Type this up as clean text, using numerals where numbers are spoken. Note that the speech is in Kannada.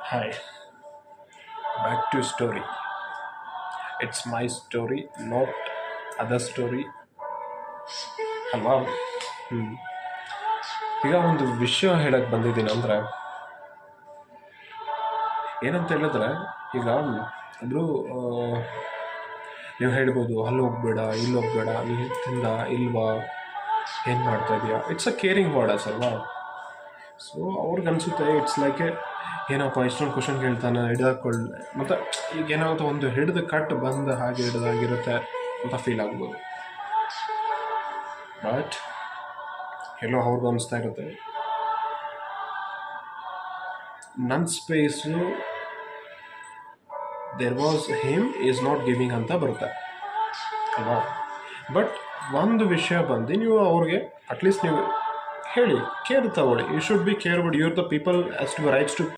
Hi, back to story. It's my story, not other story ಅಲ್ವಾ. ಈಗ ಒಂದು ವಿಷಯ ಹೇಳಕ್ಕೆ ಬಂದಿದ್ದೀನಿ ಅಂದರೆ ಏನಂತ ಹೇಳಿದ್ರೆ, ಈಗ ಒಬ್ಬರು ನೀವು ಹೇಳ್ಬೋದು ಅಲ್ಲಿ ಹೋಗ್ಬೇಡ ಇಲ್ಲಿ ಹೋಗ್ಬೇಡ, ನೀನು ತಿಂದ ಇಲ್ವಾ, ಏನು ಮಾಡ್ತಾ ಇದೆಯಾ, ಇಟ್ಸ್ ಅ ಕೇರಿಂಗ್ ವರ್ಡಸ್ ಅಲ್ವಾ. ಸೊ ಅವ್ರಿಗೆ ಅನಿಸುತ್ತೆ ಇಟ್ಸ್ ಲೈಕ್ ಏನಪ್ಪ ಇಷ್ಟೊಂದು ಕ್ವಶನ್ ಕೇಳ್ತಾನೆ ಹಿಡಿದಾಕೊಳ್ಳೆ, ಮತ್ತು ಈಗ ಏನಾಗುತ್ತೆ ಒಂದು ಹಿಡಿದು ಕಟ್ ಬಂದು ಹಾಗೆ ಹಿಡ್ದಾಗಿರುತ್ತೆ ಅಂತ ಫೀಲ್ ಆಗ್ಬೋದು. ಬಟ್ ಎಲ್ಲೋ ಅವ್ರಿಗೂ ಅನಿಸ್ತಾ ಇರುತ್ತೆ ನನ್ನ space there was him is not giving ಅಂತ ಬರುತ್ತೆ ಅಲ್ವಾ. ಬಟ್ ಒಂದು ವಿಷಯ ಬಂದು ನೀವು ಅವ್ರಿಗೆ ಅಟ್ಲೀಸ್ಟ್ ನೀವು ಹೇಳಿ ಕೇರ್ ತಗೊಳ್ಳಿ. You should be care about your the people as to rights to